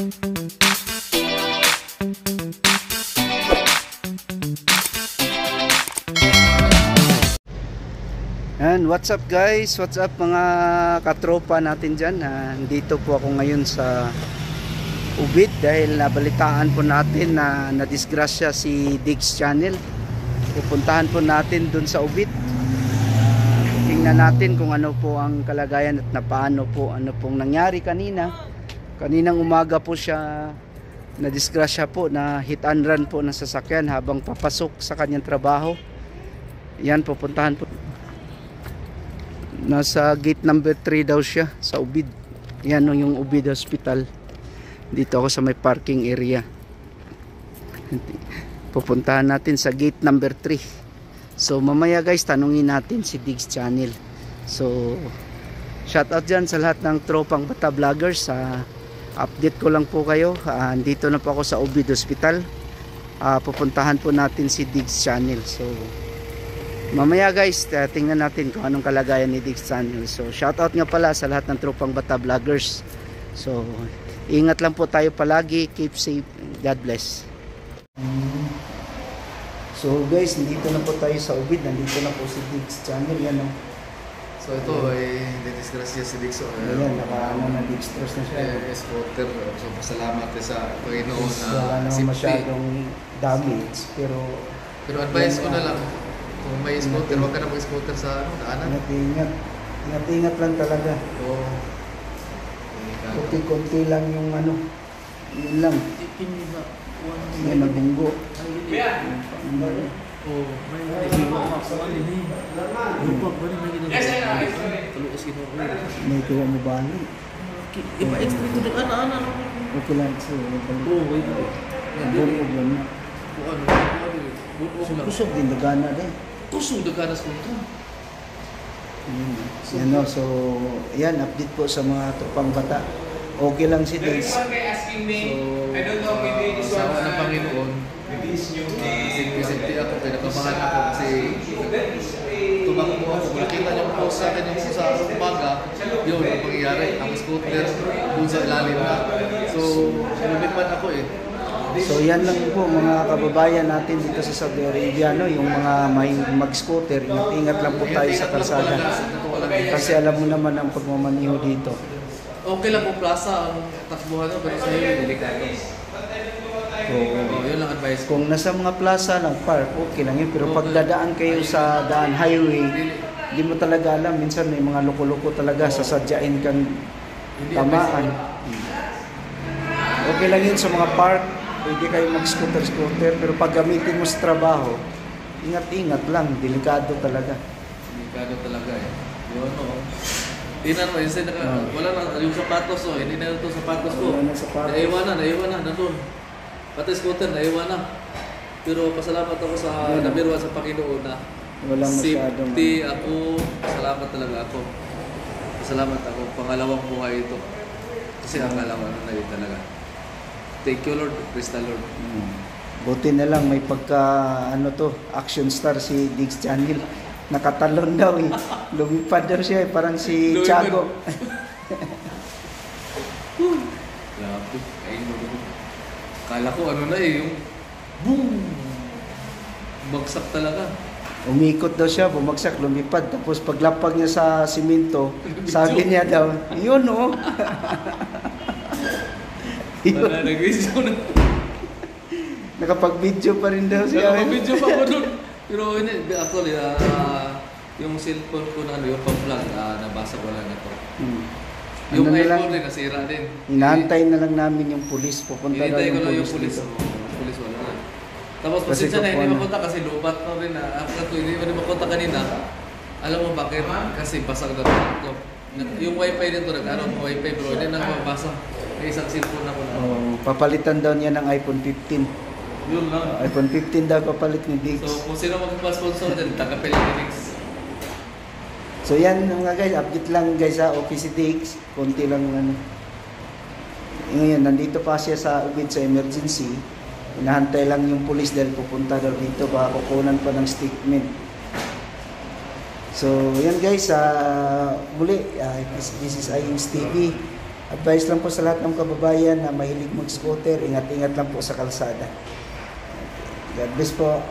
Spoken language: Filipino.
And what's up guys? What's up mga katropa natin dyan? Dito po ako ngayon sa Ubid dahil nabalitaan po natin na nadisgrasya si Diggs Channel. Pupuntahan po natin dun sa Ubid. Tingnan natin kung ano po ang kalagayan at paano po ano pong nangyari kanina. Kaninang umaga po siya nadisgrasya po, na hit and run po ng sasakyan habang papasok sa kanyang trabaho. Yan, pupuntahan po. Nasa gate number 3 daw siya sa Ubid. Yan yung Ubid Hospital. Dito ako sa may parking area. Pupuntahan natin sa gate number 3. So mamaya guys, tanungin natin si Diggs Channel. So shout out dyan sa lahat ng tropang bata vloggers. Update ko lang po kayo. Dito na po ako sa Ubid Hospital. Pupuntahan po natin si Diggs Channel. So mamaya guys, tingnan natin kung anong kalagayan ni Diggs Channel. So shoutout nga pala sa lahat ng tropang bata vloggers. So ingat lang po tayo palagi, keep safe, God bless. So guys, nandito na po tayo sa Ubid. Nandito na po si Diggs Channel. Yan o. So ito ay disgrasya si Diggs. Ayan, na-dextrose na siya. Scooter. So pasalamat sa Panginoon na wala naman masyadong damage. Pero advice ko na lang, kung may scooter, huwag ka na mag-scooter sa daanan. Ingat lang talaga. Oo. Kunti-kunti lang yung ano. Yun lang. Yan, nabunggo. May tuwa mo ba? Ipa-explain ko din ana-ana. Okay lang. Bunggo lang na. Kusog din, dagana din. Kusog dagana sa ito. Yan o, so yan, update po sa mga tropang bata. Okay lang si Diggs. So, sama ng Panginoon, simple ako, pinakabahan ako kasi tumakbo ako. Nakita niyo po sa akin yung sa umaga, yun ang pangyayari. Ang scooter, dun sa ilalim na. So, lumipad ako eh. So yan lang po mga kababayan natin dito sa Saudi Arabia, no? Yung mga may mag-scooter, ingat lang po tayo sa kalsada. Kasi alam mo naman ang pagmamaniho dito. Okay lang po plaza ang takbuhan nyo, pero sa iyo delikado. So, yun lang advice. Kung nasa mga plaza lang, park, okay lang yun. Pero pag dadaan kayo sa daan highway, hindi mo talaga alam. Minsan may mga loko-loko talaga, sasadyain kang tamaan. Okay lang yun sa mga park. Pwede kayo mag-scooter, pero pag gamitin mo sa trabaho, ingat-ingat lang, delikado talaga. Delikado talaga eh. Yun o. Tingnan mo, wala na, yung sapatos o, hindi na ito sapatos ko. Wala na sapatos. Naiwan na, nandun. Pati scooter, naiwan na. Pero pasalamat ako sa nabirwa sa Panginoon na walang masyadong safety ako, salamat talaga ako. Pasalamat ako, pangalawang buhay ito. Kasi ang alawan na yun talaga. Thank you Lord, praise the Lord. Buti na lang may pagka action star si Diggs Channel. Nakatalon daw eh. Lumipad daw siya parang si Tiago. Grabe, kala ko na yung boom! Bagsak talaga. Umikot daw siya, bumagsak, lumipad. Tapos paglapag niya sa simento, sabi niya daw, yun o. Wala, nag-video na. Nakapag-video pa rin daw siya. Nakapag-video pa ako doon. Pero actually, yung cellphone ko na yung pang-vlog, nabasa ko lang ito. Yung iPhone din, nasira din. Inaantay na lang namin yung pulis. Pupunta daw yung pulis. yung pulis wala na. Tapos pasensya na, hindi mapunta kasi lubat na rin na. After ko, hindi mapunta kanina. Alam mo bakit? Kasi basag na ito. Yung wifi nito, nag-aroon ng wifi, pero hindi na mabasa. Isang cellphone ako na. Papalitan daw niya ng iPhone 15. Yun lang. iPhone 15 daw papalit ni Diggs. So kung sino magpa-sponsor dyan, taga-pili ni Diggs. So yan mga guys, update lang guys sa Office Diggs. Konti lang Ngayon, nandito pa siya sa Ubid sa emergency. Inahantay lang yung police dahil pupunta daw dito. Baka kukunan pa ng statement. So yan guys, muli, this is Iyings TV. Advice lang po sa lahat ng kababayan na mahilig mag-scooter, ingat-ingat lang po sa kalsada. God bless po.